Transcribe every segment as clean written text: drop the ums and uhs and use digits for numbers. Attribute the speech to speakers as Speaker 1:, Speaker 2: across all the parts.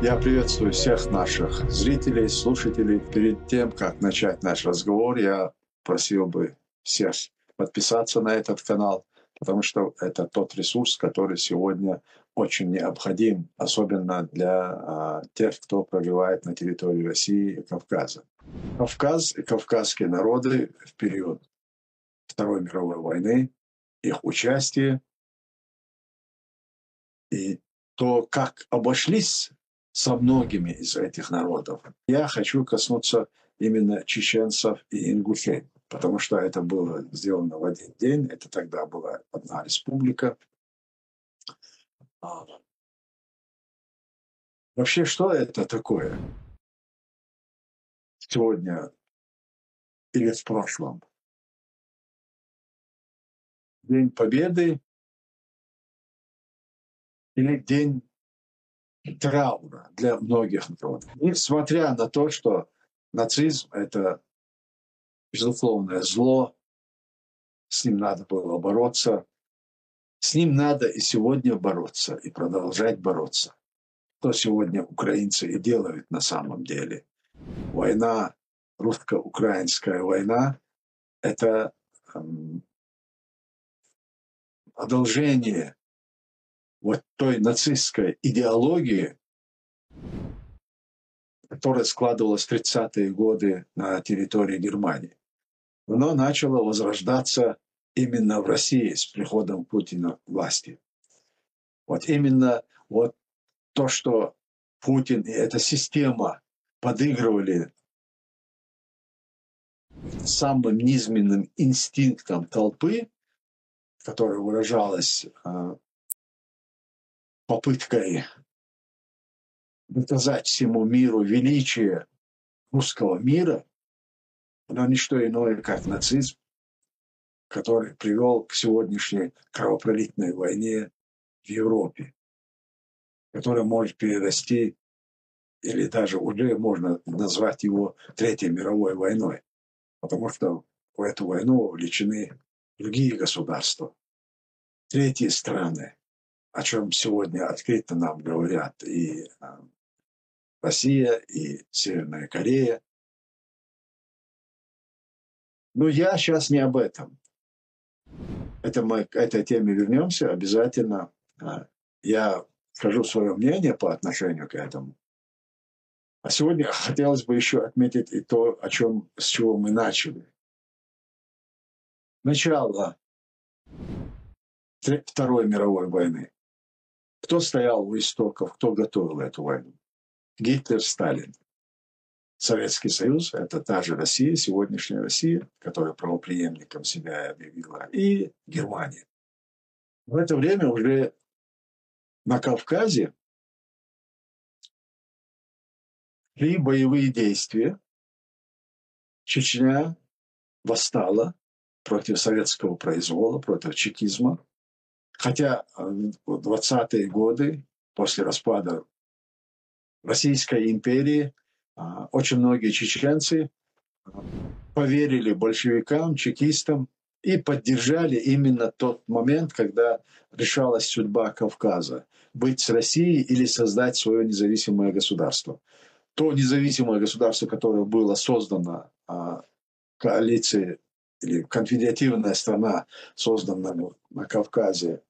Speaker 1: Я приветствую всех наших зрителей, слушателей. Перед тем, как начать наш разговор, я просил бы всех подписаться на этот канал, потому что это тот ресурс, который сегодня очень необходим, особенно для тех, кто проживает на территории России и Кавказа. Кавказ и кавказские народы в период Второй мировой войны, их участие и то, как обошлись со многими из этих народов. Я хочу коснуться именно чеченцев и ингушей, потому что это было сделано в один день. Это тогда была одна республика. Вообще, что это такое сегодня или в прошлом? День Победы или день траура для многих народов? Несмотря на то, что нацизм – это безусловное зло, с ним надо было бороться, с ним надо и сегодня бороться, и продолжать бороться. Что сегодня украинцы и делают на самом деле. Война, русско-украинская война – это продолжение вот той нацистской идеологии, которая складывалась в 30-е годы на территории Германии. Оно начало возрождаться именно в России с приходом Путина к власти. Вот именно вот то, что Путин и эта система подыгрывали самым низменным инстинктом толпы, которая выражалась попыткой доказать всему миру величие русского мира, но не что иное, как нацизм, который привел к сегодняшней кровопролитной войне в Европе, которая может перерасти, или даже уже можно назвать его Третьей мировой войной, потому что в эту войну вовлечены другие государства, третьи страны, о чем сегодня открыто нам говорят и Россия, и Северная Корея. Но я сейчас не об этом. Это мы к этой теме вернемся обязательно. Я скажу свое мнение по отношению к этому. А сегодня хотелось бы еще отметить и то, с чего мы начали. Начало Второй мировой войны. Кто стоял у истоков, кто готовил эту войну? Гитлер, Сталин. Советский Союз – это та же Россия, сегодняшняя Россия, которая правопреемником себя объявила, и Германия. В это время уже на Кавказе шли боевые действия. Чечня восстала против советского произвола, против чекизма. Хотя в 20-е годы, после распада Российской империи, очень многие чеченцы поверили большевикам, чекистам и поддержали именно тот момент, когда решалась судьба Кавказа – быть с Россией или создать свое независимое государство. То независимое государство, которое было создано коалицией или конфедеративная страна, созданная на Кавказе,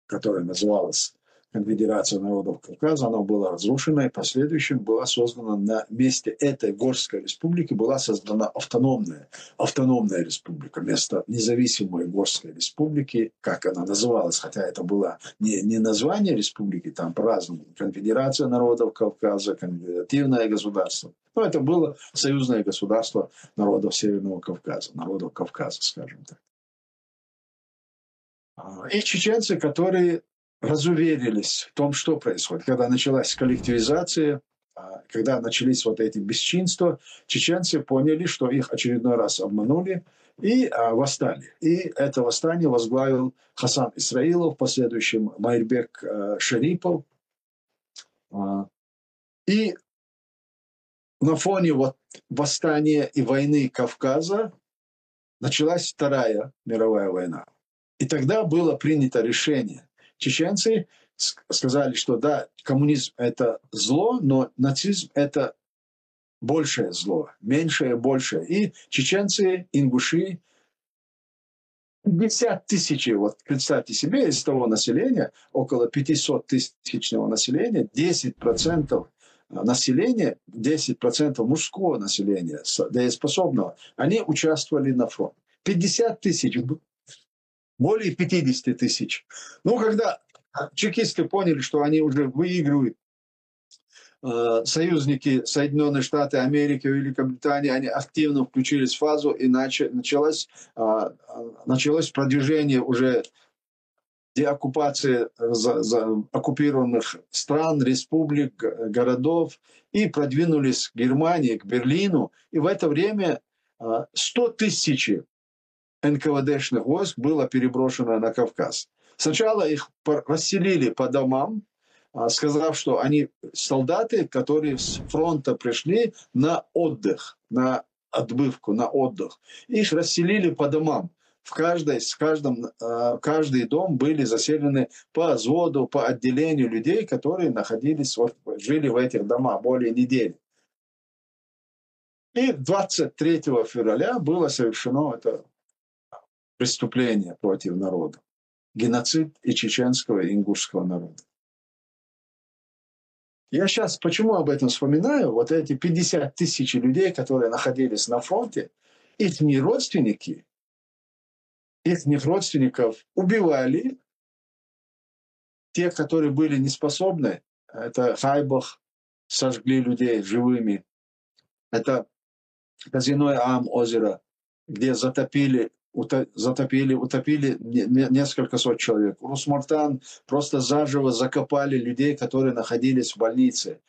Speaker 1: которая называлась Конфедерация народов Кавказа, она была разрушена, и в последующем была создана на месте этой горской республики, была создана автономная республика, вместо независимой горской республики, как она называлась, хотя это было не название республики, там по-разному, Конфедерация народов Кавказа, конфедеративное государство. Но это было союзное государство народов Северного Кавказа, народов Кавказа, скажем так. И чеченцы, которые разуверились в том, что происходит. Когда началась коллективизация, когда начались вот эти бесчинства, чеченцы поняли, что их очередной раз обманули, и восстали. И это восстание возглавил Хасан Исраилов, в последующем Майрбек Шарипов. И на фоне вот восстания и войны Кавказа началась Вторая мировая война. И тогда было принято решение. Чеченцы сказали, что да, коммунизм – это зло, но нацизм – это большее зло, меньшее – большее. И чеченцы, ингуши, 50 тысяч, вот представьте себе, из того населения, около 500-тысячного населения, 10% населения, 10% мужского населения, дееспособного, они участвовали на фронте. 50 тысяч, более 50 тысяч. Ну, когда чекисты поняли, что они уже выигрывают, союзники Соединенные Штаты Америки, Великобритании, они активно включились в фазу, и началось продвижение уже деоккупации оккупированных стран, республик, городов, и продвинулись к Германии, к Берлину. И в это время 100 тысяч НКВДшных войск было переброшено на Кавказ. Сначала их расселили по домам, сказав, что они солдаты, которые с фронта пришли на отдых, на отбывку, на отдых. Их расселили по домам. Каждый дом были заселены по взводу, по отделению людей, которые находились, жили в этих домах более недели. И 23 февраля было совершено это преступление против народа. Геноцид и чеченского, и ингушского народа. Я сейчас почему об этом вспоминаю? Вот эти 50 тысяч людей, которые находились на фронте, их родственников убивали. Те, которые были неспособны, это Хайбах, сожгли людей живыми. Это Казиной Ам озеро, где утопили несколько сот человек. Русмортан просто заживо закопали людей, которые находились в больнице.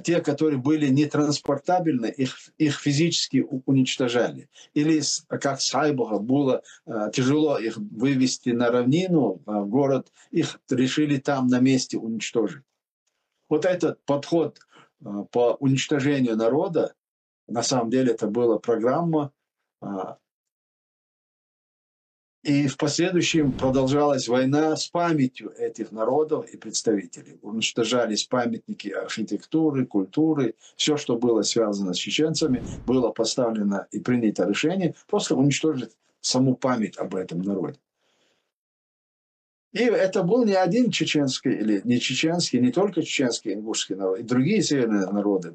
Speaker 1: Те, которые были нетранспортабельны, их физически уничтожали. Или, как с Хайбаха, было тяжело их вывести на равнину, в город, их решили там на месте уничтожить. Вот этот подход по уничтожению народа, на самом деле это была программа, и в последующем продолжалась война с памятью этих народов и представителей. Уничтожались памятники архитектуры, культуры, все, что было связано с чеченцами, было поставлено и принято решение просто уничтожить саму память об этом народе. И это был не один чеченский, или не чеченский, не только чеченский, ингушский народ, и другие северные народы,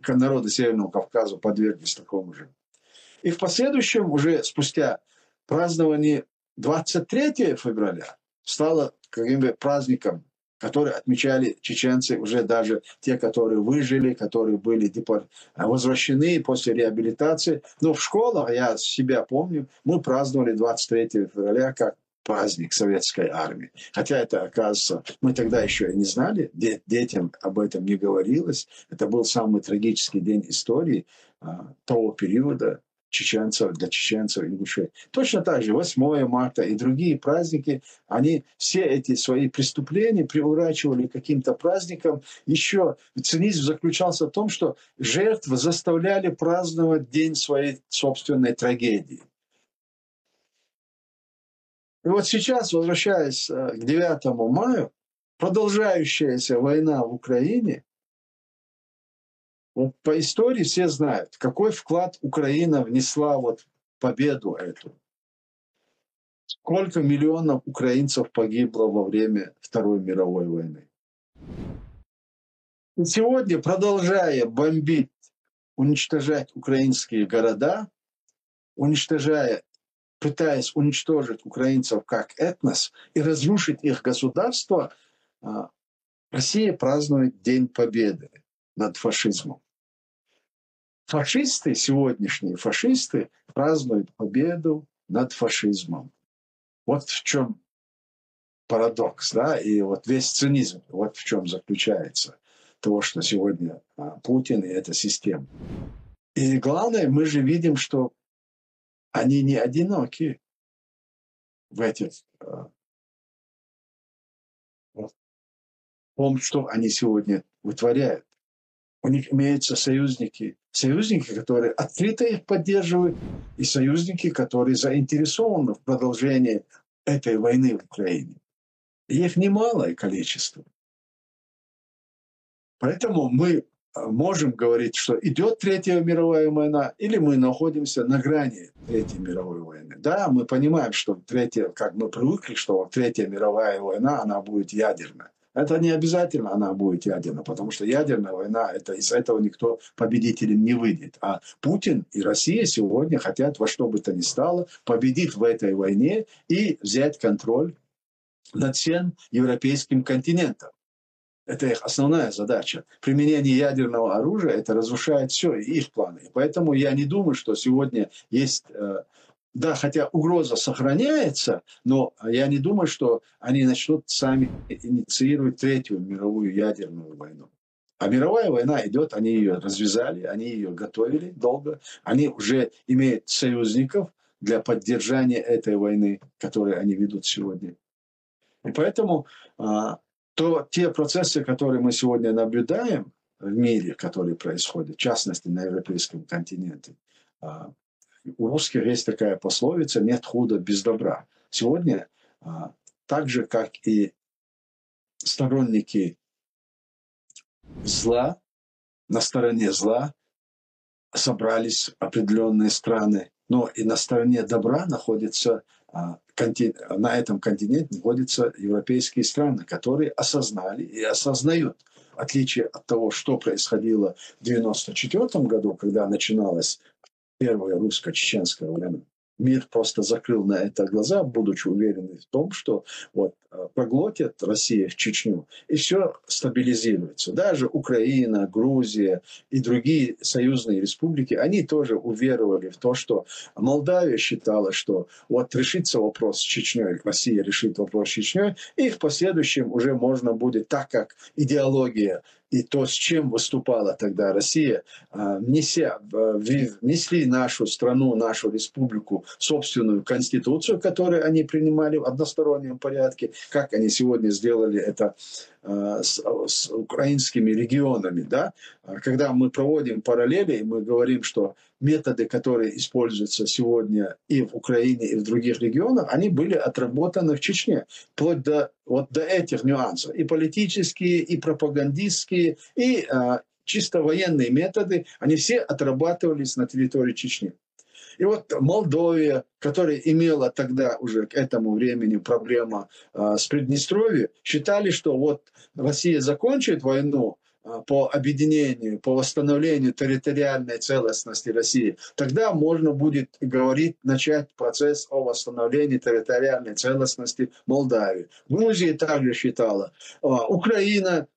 Speaker 1: народы Северного Кавказа подверглись такому же. И в последующем, уже спустя празднование 23 февраля стало каким-то праздником, который отмечали чеченцы, уже даже те, которые выжили, которые были возвращены после реабилитации. Но в школах, я себя помню, мы праздновали 23 февраля как праздник советской армии. Хотя это, оказывается, мы тогда еще и не знали, детям об этом не говорилось. Это был самый трагический день истории того периода, для чеченцев, ингушей. Точно так же 8 марта и другие праздники, они все эти свои преступления приурачивали к каким-то праздникам. Еще цинизм заключался в том, что жертвы заставляли праздновать день своей собственной трагедии. И вот сейчас, возвращаясь к 9 мая, продолжающаяся война в Украине, вот по истории все знают, какой вклад Украина внесла вот в победу эту. Сколько миллионов украинцев погибло во время Второй мировой войны. И сегодня, продолжая бомбить, уничтожать украинские города, пытаясь уничтожить украинцев как этнос и разрушить их государство, Россия празднует День Победы над фашизмом. Сегодняшние фашисты празднуют победу над фашизмом. Вот в чем парадокс, да, и вот весь цинизм, вот в чем заключается того, что сегодня Путин и эта система. И главное, мы же видим, что они не одиноки в том, что они сегодня вытворяют. У них имеются союзники, которые открыто их поддерживают, и союзники, которые заинтересованы в продолжении этой войны в Украине. Их немалое количество. Поэтому мы можем говорить, что идет Третья мировая война, или мы находимся на грани Третьей мировой войны. Да, мы понимаем, что третья, как мы привыкли, что Третья мировая война, она будет ядерная. Это не обязательно она будет ядерная, потому что ядерная война, это, из этого никто победителем не выйдет. А Путин и Россия сегодня хотят во что бы то ни стало победить в этой войне и взять контроль над всем европейским континентом. Это их основная задача. Применение ядерного оружия, это разрушает все, их планы. И поэтому я не думаю, что сегодня есть... Да, хотя угроза сохраняется, но я не думаю, что они начнут сами инициировать Третью мировую ядерную войну. А мировая война идет, они ее развязали, они ее готовили долго, они уже имеют союзников для поддержания этой войны, которую они ведут сегодня. И поэтому те процессы, которые мы сегодня наблюдаем в мире, которые происходят, в частности на европейском континенте, у русских есть такая пословица «нет худа без добра». Сегодня, так же, как и сторонники зла, на стороне зла собрались определенные страны, но и на стороне добра находятся, на этом континенте находятся европейские страны, которые осознали и осознают, в отличие от того, что происходило в 1994 году, когда начиналась Первая русско-чеченская война. Мир просто закрыл на это глаза, будучи уверенным в том, что вот проглотит Россия Чечню, и все стабилизируется. Даже Украина, Грузия и другие союзные республики, они тоже уверовали в то, что Молдавия считала, что вот решится вопрос с Чечней, Россия решит вопрос с Чечней, и в последующем уже можно будет, так как идеология и то, с чем выступала тогда Россия, внесли нашу страну, нашу республику собственную конституцию, которую они принимали в одностороннем порядке, как они сегодня сделали это с украинскими регионами. Да? Когда мы проводим параллели, и мы говорим, что методы, которые используются сегодня и в Украине, и в других регионах, они были отработаны в Чечне. Вплоть до этих нюансов. И политические, и пропагандистские, и чисто военные методы, они все отрабатывались на территории Чечни. И вот Молдовия, которая имела тогда уже к этому времени проблему с Приднестровьем, считали, что вот Россия закончит войну по объединению, по восстановлению территориальной целостности России, тогда можно будет говорить, начать процесс о восстановлении территориальной целостности Молдавии. Грузия также считала. Украина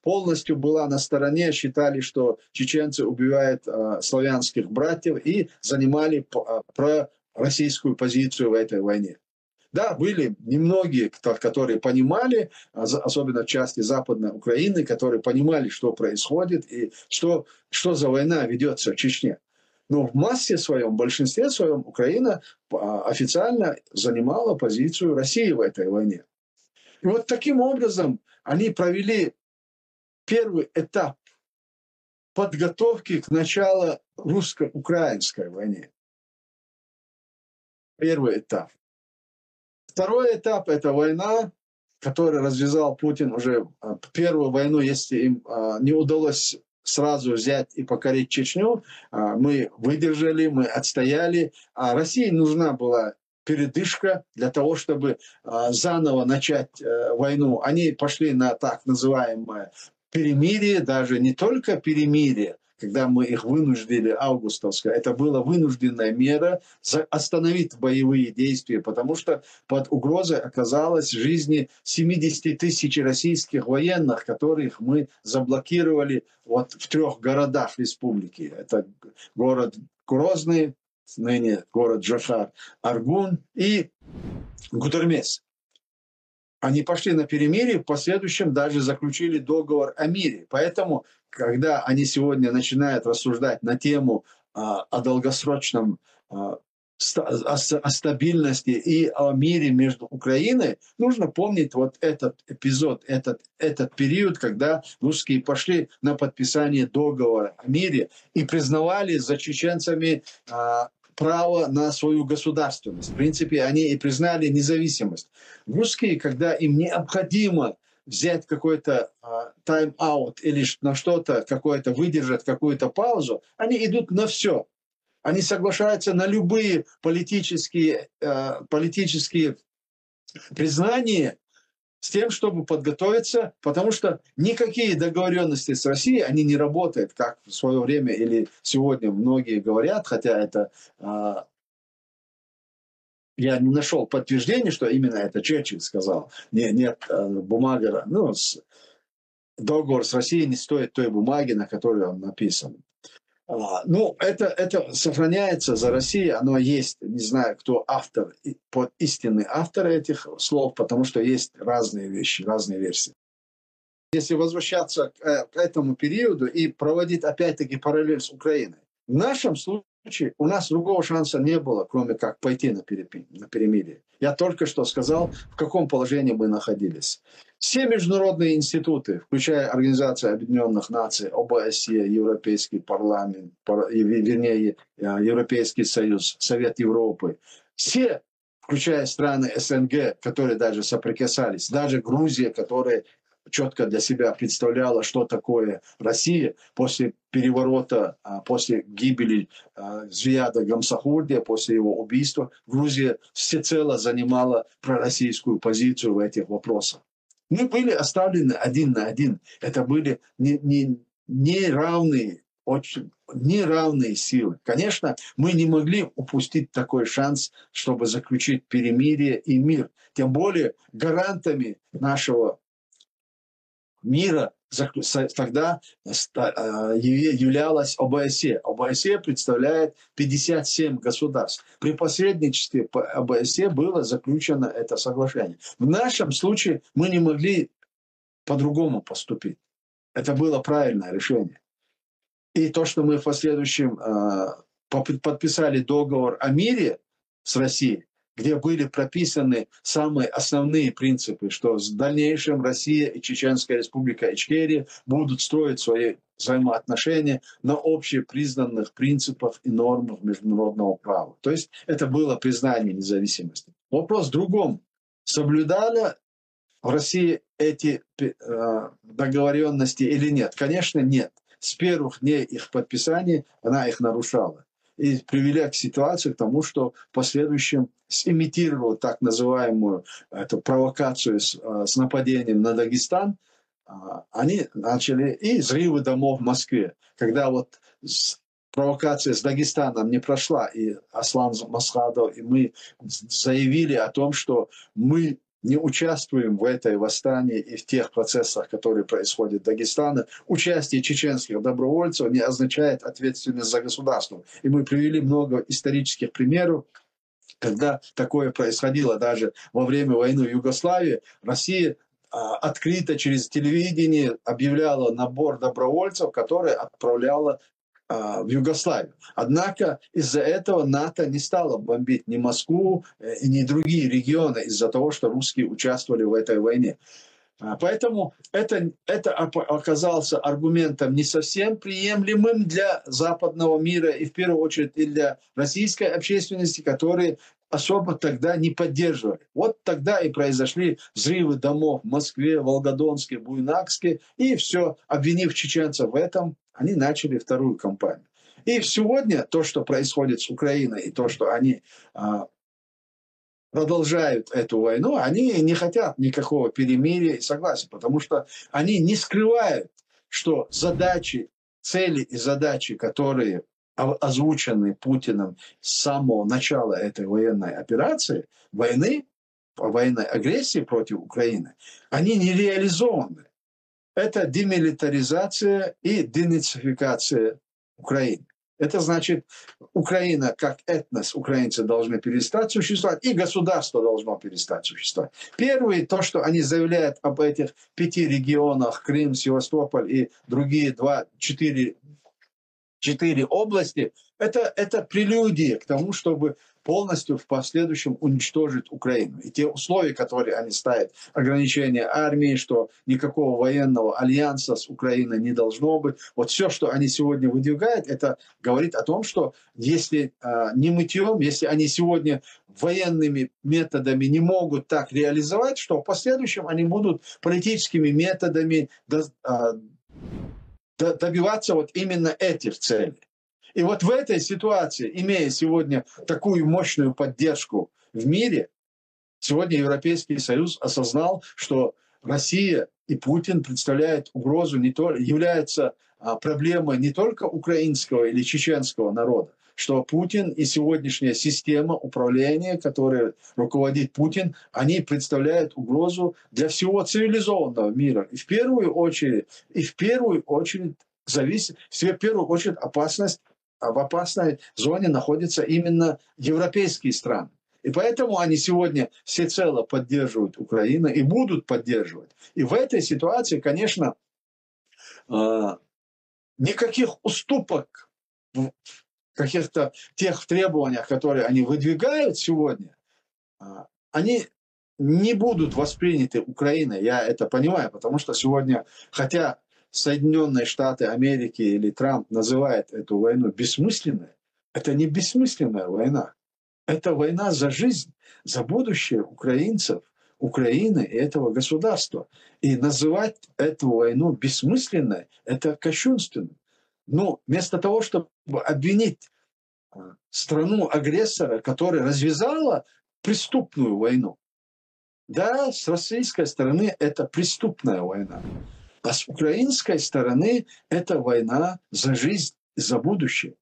Speaker 1: полностью была на стороне, считали, что чеченцы убивают славянских братьев и занимали пророссийскую позицию в этой войне. Да, были немногие, которые понимали, особенно в части Западной Украины, которые понимали, что происходит и что за война ведется в Чечне. Но в массе своем, в большинстве своем Украина официально занимала позицию России в этой войне. И вот таким образом они провели первый этап подготовки к началу русско-украинской войны. Первый этап. Второй этап – это война, которую развязал Путин уже. Первую войну, если им не удалось сразу взять и покорить Чечню, мы выдержали, мы отстояли. А России нужна была передышка для того, чтобы заново начать войну. Они пошли на так называемое перемирие, даже не только перемирие, когда мы их вынудили, августовское, это была вынужденная мера остановить боевые действия, потому что под угрозой оказалась жизни 70 тысяч российских военных, которых мы заблокировали вот в 3 городах республики. Это город Грозный, ныне город Джохар, Аргун и Гудермес. Они пошли на перемирие, в последующем даже заключили договор о мире. Поэтому, когда они сегодня начинают рассуждать на тему о долгосрочном, о стабильности и о мире между Украиной, нужно помнить вот этот эпизод, этот период, когда русские пошли на подписание договора о мире и признавали за чеченцами право на свою государственность. В принципе, они и признали независимость. Русские, когда им необходимо взять какой-то тайм-аут или на что-то, какое-то выдержать какую-то паузу, они идут на все. Они соглашаются на любые политические признания с тем, чтобы подготовиться, потому что никакие договоренности с Россией, они не работают, как в свое время или сегодня многие говорят, хотя это я не нашел подтверждения, что именно это Черчилль сказал. Нет, бумага, договор с Россией не стоит той бумаги, на которой он написан. Это сохраняется за Россией, оно есть, не знаю, кто автор, истинный автор этих слов, потому что есть разные вещи, разные версии. Если возвращаться к этому периоду и проводить опять-таки параллель с Украиной, в нашем случае у нас другого шанса не было, кроме как пойти на перемирие. Я только что сказал, в каком положении мы находились. Все международные институты, включая Организацию Объединенных Наций, ОБСЕ, Европейский парламент, вернее, Европейский Союз, Совет Европы, все, включая страны СНГ, которые даже соприкасались, даже Грузия, которая четко для себя представляла, что такое Россия после переворота, после гибели Зияда Гамсахурдия, после его убийства, Грузия всецело занимала пророссийскую позицию в этих вопросах. Мы были оставлены один на один. Это были неравные силы. Конечно, мы не могли упустить такой шанс, чтобы заключить перемирие и мир. Тем более гарантами нашего мира тогда являлась ОБСЕ. ОБСЕ представляет 57 государств. При посредничестве ОБСЕ было заключено это соглашение. В нашем случае мы не могли по-другому поступить. Это было правильное решение. И то, что мы в последующем подписали договор о мире с Россией, где были прописаны самые основные принципы, что в дальнейшем Россия и Чеченская республика Ичкерия будут строить свои взаимоотношения на общепризнанных принципах и нормах международного права. То есть это было признание независимости. Вопрос в другом. Соблюдали в России эти договоренности или нет? Конечно, нет. С первых дней их подписания она их нарушала. И привели к ситуации, к тому, что в последующем сымитировала так называемую эту провокацию с нападением на Дагестан, они начали и взрывы домов в Москве. Когда вот провокация с Дагестаном не прошла, и Аслан Масхадов, и мы заявили о том, что мы не участвуем в этой восстании и в тех процессах, которые происходят в Дагестане. Участие чеченских добровольцев не означает ответственность за государство. И мы привели много исторических примеров, когда такое происходило даже во время войны в Югославии. Россия открыто через телевидение объявляла набор добровольцев, которые отправляла в Югославию. Однако из-за этого НАТО не стало бомбить ни Москву, ни другие регионы из-за того, что русские участвовали в этой войне. Поэтому это оказался аргументом не совсем приемлемым для западного мира и в первую очередь и для российской общественности, которые особо тогда не поддерживали. Вот тогда и произошли взрывы домов в Москве, Волгодонске, Буйнакске, и все, обвинив чеченцев в этом, они начали вторую кампанию. И сегодня то, что происходит с Украиной, и то, что они продолжают эту войну, они не хотят никакого перемирия и согласия, потому что они не скрывают, что задачи, цели и задачи, которые озвучены Путиным с самого начала этой военной операции, военной агрессии против Украины, они не реализованы. Это демилитаризация и денацификация Украины. Это значит, Украина как этнос, украинцы должны перестать существовать, и государство должно перестать существовать. Первое, то, что они заявляют об этих 5 регионах, Крым, Севастополь и другие 4 области, это прелюдия к тому, чтобы полностью в последующем уничтожить Украину. И те условия, которые они ставят, ограничение армии, что никакого военного альянса с Украиной не должно быть. Вот все, что они сегодня выдвигают, это говорит о том, что если не мытьем, если они сегодня военными методами не могут так реализовать, что в последующем они будут политическими методами добиваться вот именно этих целей. И вот в этой ситуации, имея сегодня такую мощную поддержку в мире, сегодня Европейский Союз осознал, что Россия и Путин представляют угрозу, являются проблемой не только украинского или чеченского народа, что Путин и сегодняшняя система управления, которой руководит Путин, они представляют угрозу для всего цивилизованного мира. И в первую очередь опасность, в опасной зоне находятся именно европейские страны. И поэтому они сегодня всецело поддерживают Украину и будут поддерживать. И в этой ситуации, конечно, никаких уступок в каких-то тех требованиях, которые они выдвигают сегодня, они не будут восприняты Украиной. Я это понимаю, потому что сегодня, хотя Соединенные Штаты Америки или Трамп называют эту войну бессмысленной, это не бессмысленная война. Это война за жизнь, за будущее украинцев, Украины и этого государства. И называть эту войну бессмысленной, это кощунственно. Но вместо того, чтобы обвинить страну-агрессора, которая развязала преступную войну, да, с российской стороны это преступная война, а с украинской стороны это война за жизнь и за будущее.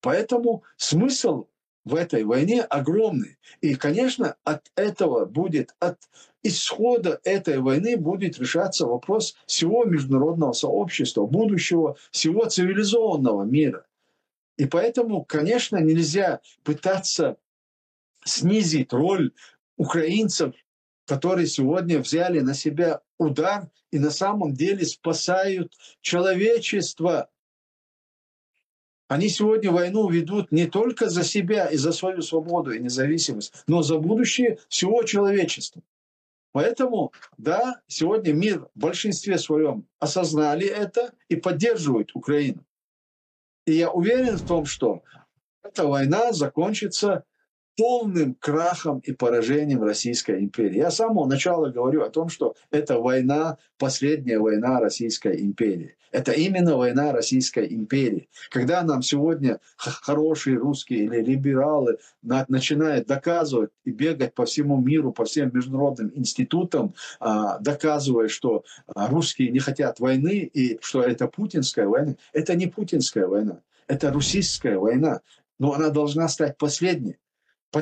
Speaker 1: Поэтому смысл в этой войне огромный. И, конечно, от исхода этой войны будет решаться вопрос всего международного сообщества, будущего всего цивилизованного мира. И поэтому, конечно, нельзя пытаться снизить роль украинцев, которые сегодня взяли на себя удар и на самом деле спасают человечество. Они сегодня войну ведут не только за себя и за свою свободу и независимость, но за будущее всего человечества. Поэтому, да, сегодня мир в большинстве своем осознали это и поддерживают Украину. И я уверен в том, что эта война закончится полным крахом и поражением Российской империи. Я с самого начала говорю о том, что это война, последняя война Российской империи. Это именно война Российской империи. Когда нам сегодня хорошие русские или либералы начинают доказывать и бегать по всему миру, по всем международным институтам, доказывая, что русские не хотят войны и что это путинская война, это не путинская война, это российская война. Но она должна стать последней.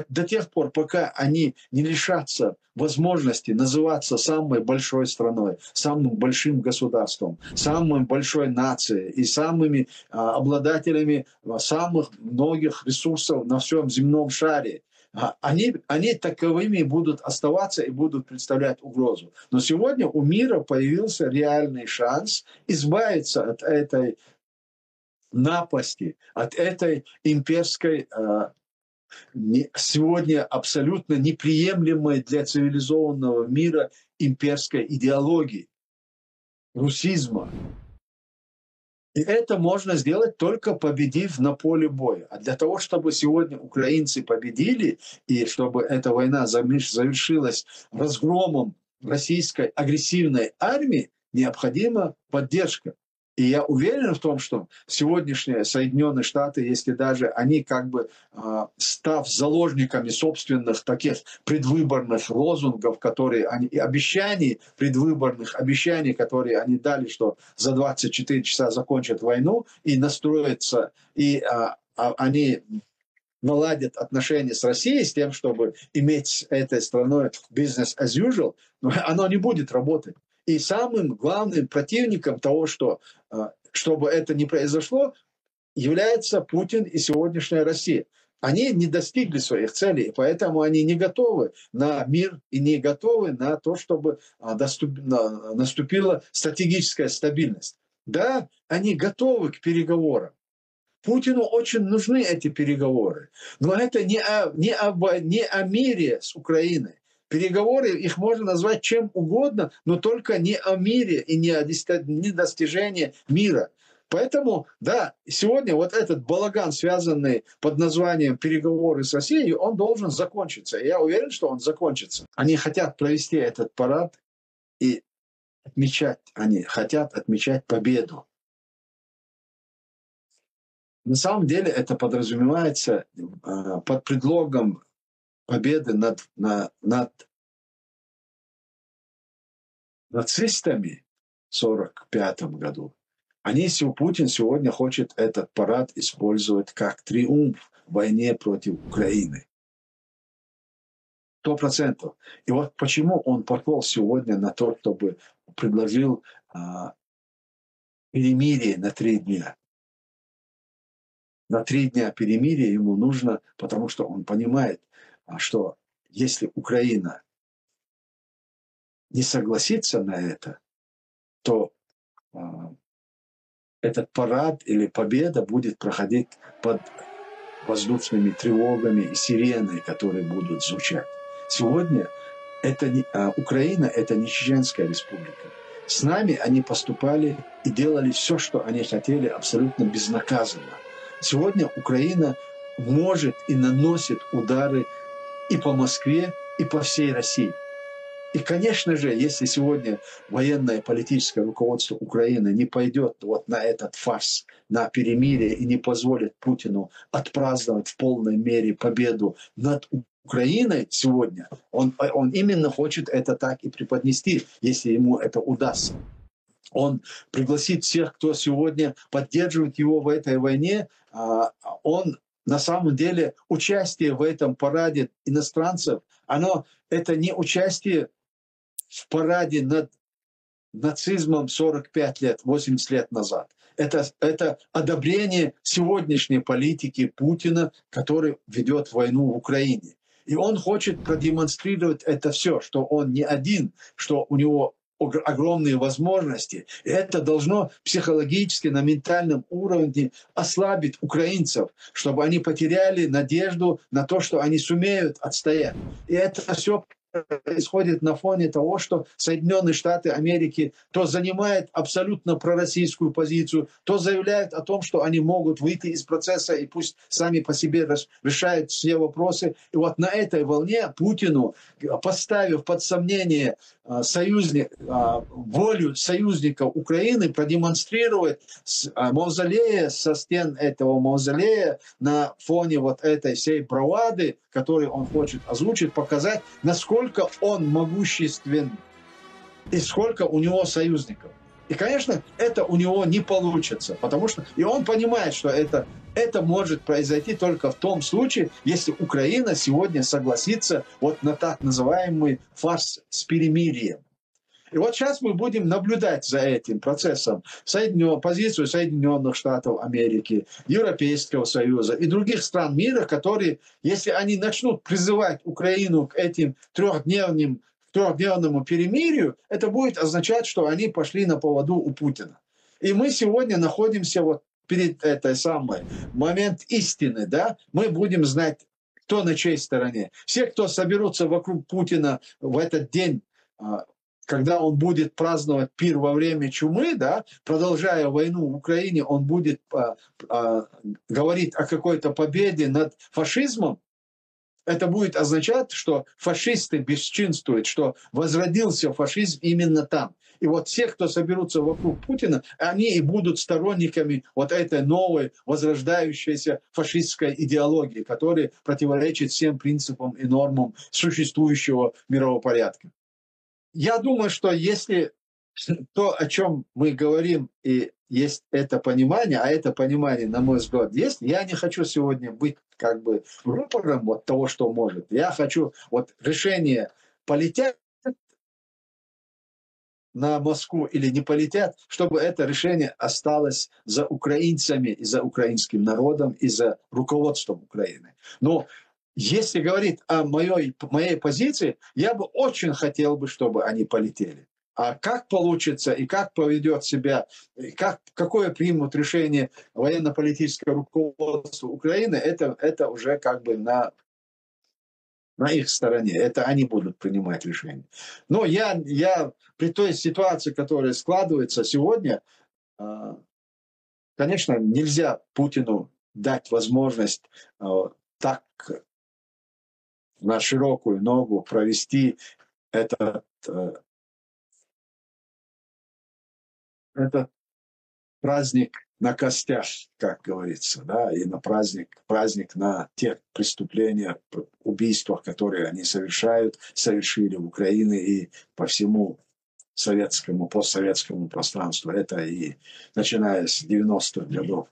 Speaker 1: До тех пор, пока они не лишатся возможности называться самой большой страной, самым большим государством, самой большой нацией и самыми обладателями самых многих ресурсов на всем земном шаре, они таковыми будут оставаться и будут представлять угрозу. Но сегодня у мира появился реальный шанс избавиться от этой напасти, от этой имперской сегодня абсолютно неприемлемой для цивилизованного мира имперской идеологии, русизма. И это можно сделать только победив на поле боя. А для того, чтобы сегодня украинцы победили, и чтобы эта война завершилась разгромом российской агрессивной армии, необходима поддержка. И я уверен в том, что сегодняшние Соединенные Штаты, если даже они став заложниками собственных таких предвыборных лозунгов, которые они, и предвыборных обещаний, которые они дали, что за 24 часа закончат войну и настроятся, и они наладят отношения с Россией с тем, чтобы иметь с этой страной business as usual, но оно не будет работать. И самым главным противником того, чтобы это не произошло, является Путин и сегодняшняя Россия. Они не достигли своих целей, и поэтому они не готовы на мир и не готовы на то, чтобы наступила стратегическая стабильность. Да, они готовы к переговорам, Путину очень нужны эти переговоры. Но это не о мире с Украиной. Переговоры, их можно назвать чем угодно, но только не о мире и не о достижении мира. Поэтому, да, сегодня вот этот балаган, связанный под названием «переговоры с Россией», он должен закончиться. И я уверен, что он закончится. Они хотят провести этот парад и они хотят отмечать победу. На самом деле это подразумевается под предлогом победы над нацистами в 1945 году. Путин сегодня хочет этот парад использовать как триумф в войне против Украины. 100%. И вот почему он пошел сегодня на то, чтобы предложил перемирие на 3 дня. На 3 дня перемирия ему нужно, потому что он понимает, что если Украина не согласится на это, то этот парад или победа будет проходить под воздушными тревогами и сиреной, которые будут звучать. Сегодня Украина – это не Чеченская республика. С нами они поступали и делали все, что они хотели, абсолютно безнаказанно. Сегодня Украина может и наносит удары и по Москве, и по всей России. И, конечно же, если сегодня военное и политическое руководство Украины не пойдет вот на этот фарс, на перемирие и не позволит Путину отпраздновать в полной мере победу над Украиной сегодня, он именно хочет это так и преподнести, если ему это удастся. Он пригласит всех, кто сегодня поддерживает его в этой войне. Он на самом деле участие в этом параде иностранцев, это не участие в параде над нацизмом 45 лет, 80 лет назад. Это одобрение сегодняшней политики Путина, который ведет войну в Украине. И он хочет продемонстрировать это все, что он не один, что у него огромные возможности. И это должно психологически, на ментальном уровне ослабить украинцев, чтобы они потеряли надежду на то, что они сумеют отстоять. И это все происходит на фоне того, что Соединенные Штаты Америки то занимают абсолютно пророссийскую позицию, то заявляют о том, что они могут выйти из процесса и пусть сами по себе решают все вопросы. И вот на этой волне Путину, поставив под сомнение волю союзников Украины, продемонстрировать мавзолея, со стен этого мавзолея на фоне вот этой всей бравады, которую он хочет озвучить, показать, насколько он могуществен и сколько у него союзников. И, конечно, это у него не получится, потому что и он понимает, что это может произойти только в том случае, если Украина сегодня согласится вот на так называемый фарс с перемирием. И вот сейчас мы будем наблюдать за этим процессом позицию Соединенных Штатов Америки, Европейского Союза и других стран мира, которые, если они начнут призывать Украину к этим трехдневному перемирию, это будет означать, что они пошли на поводу у Путина. И мы сегодня находимся вот перед этой самой момент истины, да? Мы будем знать, кто на чьей стороне. Все, кто соберутся вокруг Путина в этот день, когда он будет праздновать пир во время чумы, да, продолжая войну в Украине, он будет говорить о какой-то победе над фашизмом, это будет означать, что фашисты бесчинствуют, что возродился фашизм именно там. И вот все, кто соберутся вокруг Путина, они и будут сторонниками вот этой новой возрождающейся фашистской идеологии, которая противоречит всем принципам и нормам существующего мирового порядка. Я думаю, что если то, о чем мы говорим, и есть это понимание, а это понимание, на мой взгляд, есть, я не хочу сегодня быть как бы рупором вот того, что может. Я хочу вот решение полетят на Москву или не полетят, чтобы это решение осталось за украинцами и за украинским народом и за руководством Украины. Но если говорить о моей позиции, я бы очень хотел бы, чтобы они полетели. А как получится и как поведет себя, и какое примут решение военно-политическое руководство Украины, это уже как бы на их стороне. Это они будут принимать решения. Но я при той ситуации, которая складывается сегодня, конечно, нельзя Путину дать возможность так на широкую ногу провести этот праздник на костях, как говорится, да, и на праздник на тех преступлениях, убийствах, которые они совершили в Украине и по всему постсоветскому пространству. Это и начиная с 90-х годов,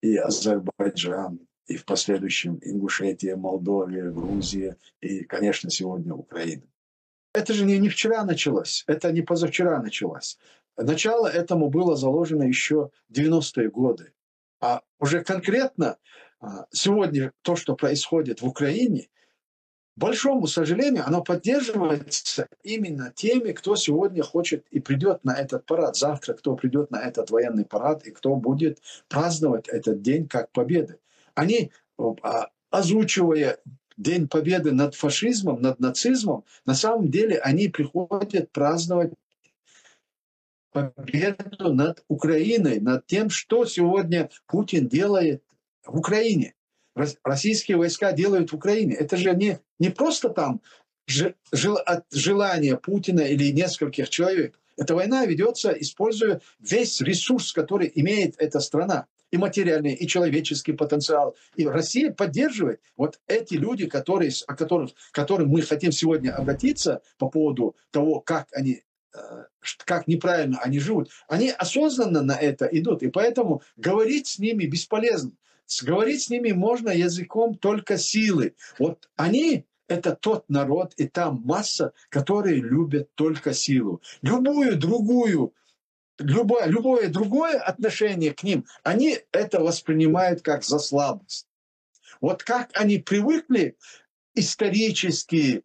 Speaker 1: и Азербайджан, и в последующем Ингушетия, Молдовия, Грузия, и, конечно, сегодня Украина. Это же не вчера началось, это не позавчера началось. Начало этому было заложено еще в 90-е годы. А уже конкретно сегодня то, что происходит в Украине, к большому сожалению, оно поддерживается именно теми, кто сегодня хочет и придет на этот парад. Завтра кто придет на этот военный парад и кто будет праздновать этот день как победы. Они, озвучивая День Победы над фашизмом, над нацизмом, на самом деле они приходят праздновать победу над Украиной, над тем, что сегодня Путин делает в Украине. Российские войска делают в Украине. Это же не просто там от желания Путина или нескольких человек. Эта война ведется, используя весь ресурс, который имеет эта страна. И материальный, и человеческий потенциал. И Россия поддерживает. Вот эти люди, к которым мы хотим сегодня обратиться по поводу того, как неправильно они живут, они осознанно на это идут. И поэтому говорить с ними бесполезно. Говорить с ними можно языком только силы. Вот они – это тот народ, и там масса, которые любят только силу. Любое другое отношение к ним, они это воспринимают как за слабость. Вот как они привыкли исторически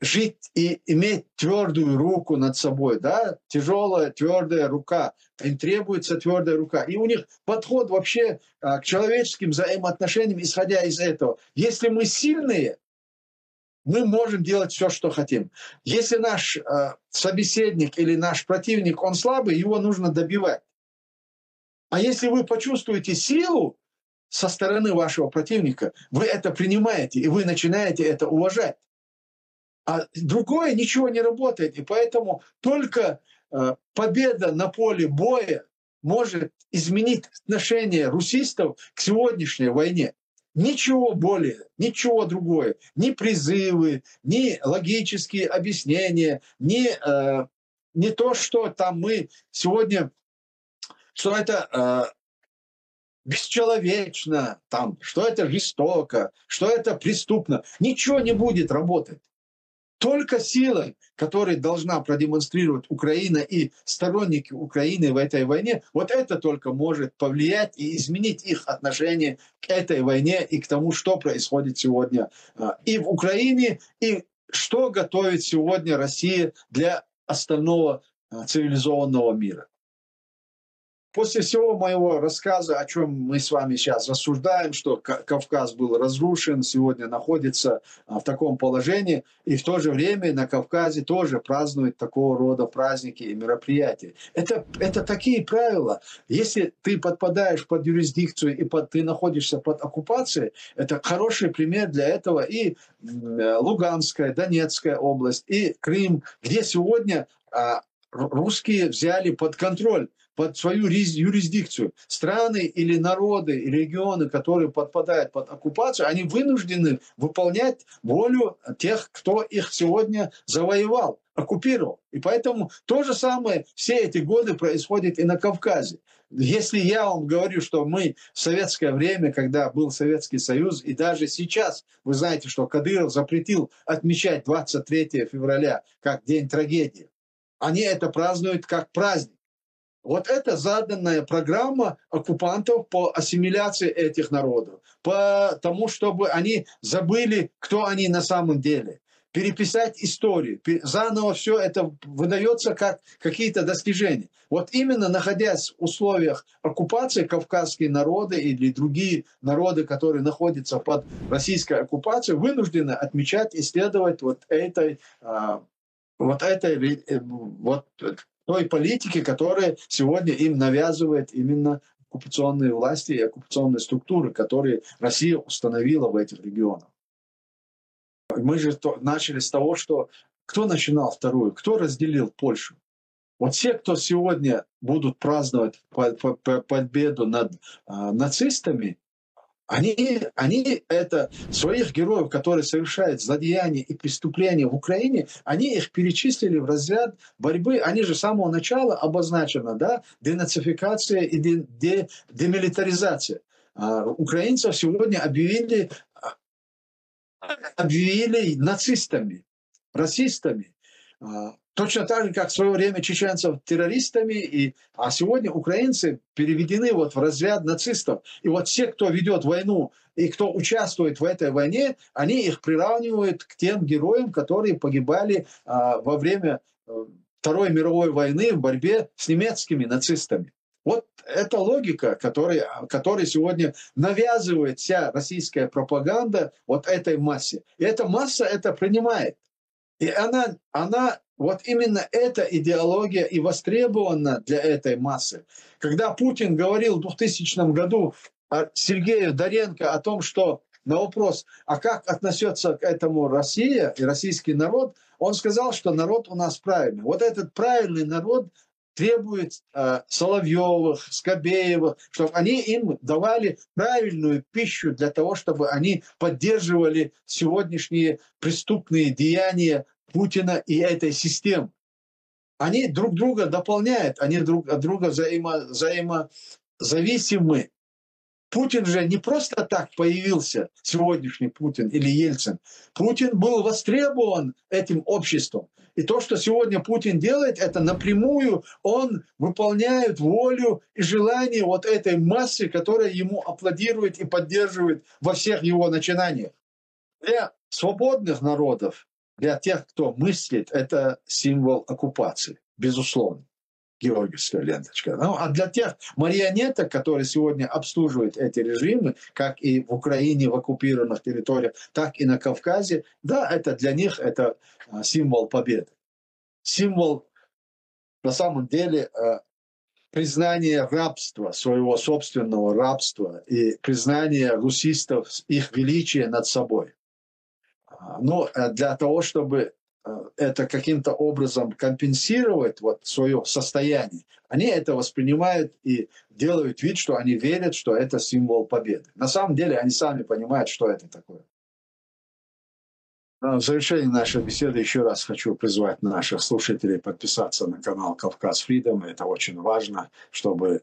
Speaker 1: жить и иметь твердую руку над собой, да, тяжелая, твердая рука, им требуется твердая рука. И у них подход вообще к человеческим взаимоотношениям, исходя из этого. Если мы сильные, мы можем делать все, что хотим. Если наш собеседник или наш противник, он слабый, его нужно добивать. А если вы почувствуете силу со стороны вашего противника, вы это принимаете, и вы начинаете это уважать. А другое ничего не работает. И поэтому только победа на поле боя может изменить отношение русистов к сегодняшней войне. Ничего более, ничего другое. Ни призывы, ни логические объяснения, ни то, что там мы сегодня, что это бесчеловечно, там, что это жестоко, что это преступно. Ничего не будет работать. Только сила, которую должна продемонстрировать Украина и сторонники Украины в этой войне, вот это только может повлиять и изменить их отношение к этой войне и к тому, что происходит сегодня и в Украине, и что готовит сегодня Россия для остального цивилизованного мира. После всего моего рассказа, о чем мы с вами сейчас рассуждаем, что Кавказ был разрушен, сегодня находится в таком положении, и в то же время на Кавказе тоже празднуют такого рода праздники и мероприятия. Это такие правила. Если ты подпадаешь под юрисдикцию и ты находишься под оккупацией, это хороший пример для этого и Луганская, Донецкая область, и Крым, где сегодня русские взяли под контроль, под свою юрисдикцию. Страны или народы, или регионы, которые подпадают под оккупацию, они вынуждены выполнять волю тех, кто их сегодня завоевал, оккупировал. И поэтому то же самое все эти годы происходит и на Кавказе. Если я вам говорю, что мы в советское время, когда был Советский Союз, и даже сейчас, вы знаете, что Кадыров запретил отмечать 23 февраля как день трагедии, они это празднуют как праздник. Вот это заданная программа оккупантов по ассимиляции этих народов, по тому, чтобы они забыли, кто они на самом деле. переписать историю, заново все это выдается как какие-то достижения. Вот именно находясь в условиях оккупации, кавказские народы или другие народы, которые находятся под российской оккупацией, вынуждены отмечать и следовать вот той политике, которая сегодня им навязывает именно оккупационные власти и оккупационные структуры, которые Россия установила в этих регионах. Мы же начали с того, что кто начинал вторую, кто разделил Польшу. Вот все, кто сегодня будут праздновать победу над нацистами, они это своих героев, которые совершают злодеяния и преступления в Украине, они их перечислили в разряд борьбы. Они же с самого начала обозначено, да, денацификация и демилитаризация. Украинцев сегодня объявили нацистами, расистами. Точно так же, как в свое время чеченцев террористами, а сегодня украинцы переведены вот в разряд нацистов. И вот все, кто ведет войну и кто участвует в этой войне, они их приравнивают к тем героям, которые погибали во время Второй мировой войны в борьбе с немецкими нацистами. Вот эта логика, которую сегодня навязывает вся российская пропаганда вот этой массе. И эта масса это принимает. И она вот именно эта идеология и востребована для этой массы. Когда Путин говорил в 2000 году Сергею Доренко о том, что на вопрос, а как относится к этому Россия и российский народ, он сказал, что народ у нас правильный. Вот этот правильный народ требует Соловьевых, Скобеевых, чтобы они им давали правильную пищу для того, чтобы они поддерживали сегодняшние преступные деяния Путина и этой системы. Они друг друга дополняют, они друг от друга взаимозависимы. Путин же не просто так появился, сегодняшний Путин или Ельцин. Путин был востребован этим обществом. И то, что сегодня Путин делает, это напрямую он выполняет волю и желание вот этой массы, которая ему аплодирует и поддерживает во всех его начинаниях. Для свободных народов, для тех, кто мыслит, это символ оккупации, безусловно. Георгиевская ленточка. Ну, а для тех марионеток, которые сегодня обслуживают эти режимы, как и в Украине, в оккупированных территориях, так и на Кавказе, да, это для них это символ победы. Символ, на самом деле, признания рабства, своего собственного рабства и признания русистов их величия над собой. Но для того, чтобы это каким-то образом компенсировать вот свое состояние, они это воспринимают и делают вид, что они верят, что это символ победы. На самом деле они сами понимают, что это такое. В завершении нашей беседы еще раз хочу призвать наших слушателей подписаться на канал «Кавказ Фридом». Это очень важно, чтобы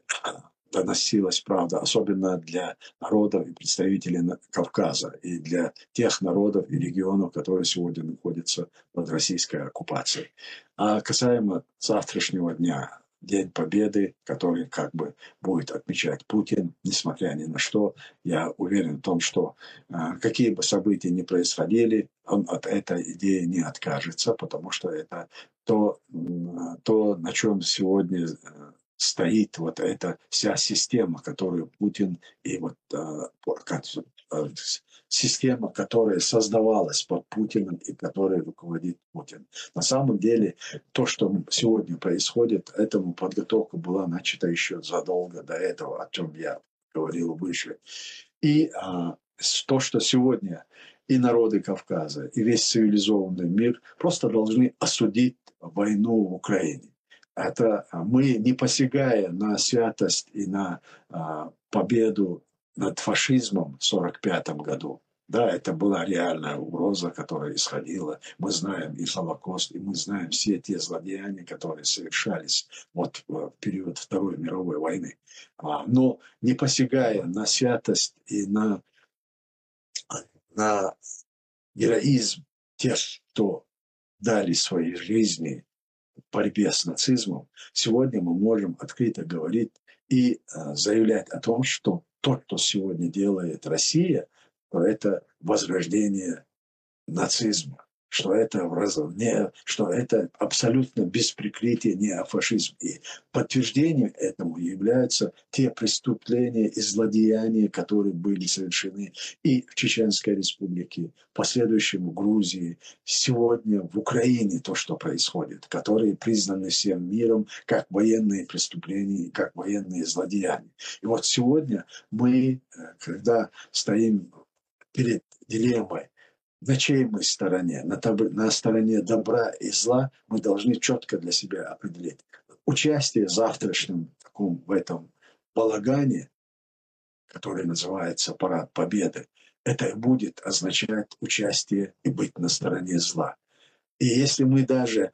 Speaker 1: доносилась правда, особенно для народов и представителей Кавказа, и для тех народов и регионов, которые сегодня находятся под российской оккупацией. А касаемо завтрашнего дня, День Победы, который как бы будет отмечать Путин, несмотря ни на что, я уверен в том, что какие бы события ни происходили, он от этой идеи не откажется, потому что это то на чем сегодня стоит вот эта вся система, которую Путин и вот система, которая создавалась под Путиным и которой руководит Путин. На самом деле, то, что сегодня происходит, этому подготовка была начата еще задолго до этого, о чем я говорил выше. И то, что сегодня и народы Кавказа, и весь цивилизованный мир просто должны осудить войну в Украине. Это мы, не посягая на святость и на победу над фашизмом в 1945 году. Да, это была реальная угроза, которая исходила. Мы знаем и Холокост, и мы знаем все те злодеяния, которые совершались вот в период Второй мировой войны. Но не посягая на святость и на героизм тех, кто дали свои жизни в борьбе с нацизмом, сегодня мы можем открыто говорить и заявлять о том, что то, что сегодня делает Россия, то это возрождение нацизма, что это, что это абсолютно без прикрытия неофашизм. И подтверждением этому являются те преступления и злодеяния, которые были совершены и в Чеченской Республике, в последующем в Грузии, сегодня в Украине то, что происходит, которые признаны всем миром как военные преступления, как военные злодеяния. И вот сегодня мы, когда стоим перед дилеммой, на чьей мы стороне, на стороне добра и зла, мы должны четко для себя определить. Участие в завтрашнем в этом балагане, который называется Парад Победы, это будет означать участие и быть на стороне зла. И если мы даже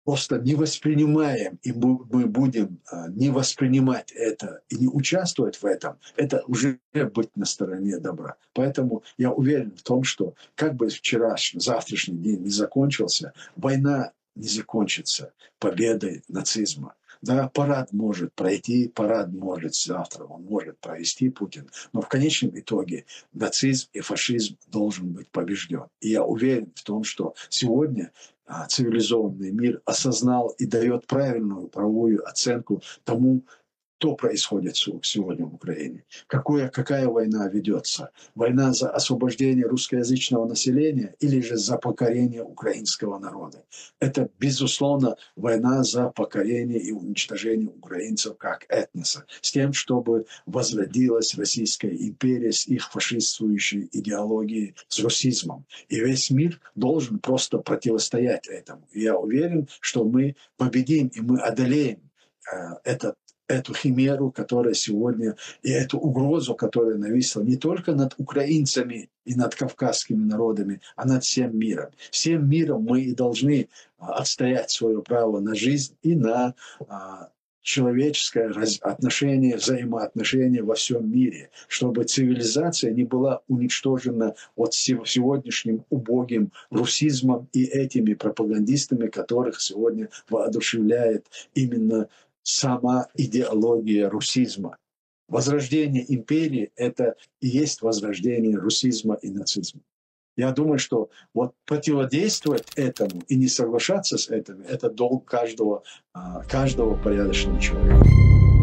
Speaker 1: просто не воспринимаем, и мы будем не воспринимать это и не участвовать в этом, это уже быть на стороне добра. Поэтому я уверен в том, что как бы завтрашний день не закончился, война не закончится победой нацизма. Да, парад может пройти, парад может завтра, он может провести Путин, но в конечном итоге нацизм и фашизм должен быть побежден. И я уверен в том, что сегодня цивилизованный мир осознал и дает правильную правовую оценку тому, что происходит сегодня в Украине. Какая война ведется? Война за освобождение русскоязычного населения или же за покорение украинского народа? Это, безусловно, война за покорение и уничтожение украинцев как этноса, с тем, чтобы возродилась Российская империя с их фашистующей идеологией, с русизмом. И весь мир должен просто противостоять этому. И я уверен, что мы победим и мы одолеем эту химеру, которая сегодня, и эту угрозу, которая нависла не только над украинцами и над кавказскими народами, а над всем миром. Всем миром мы и должны отстоять свое право на жизнь и на человеческое отношение, взаимоотношения во всем мире, чтобы цивилизация не была уничтожена вот сегодняшним убогим русизмом и этими пропагандистами, которых сегодня воодушевляет именно сама идеология русизма. Возрождение империи – это и есть возрождение русизма и нацизма. Я думаю, что вот противодействовать этому и не соглашаться с этим – это долг каждого порядочного человека.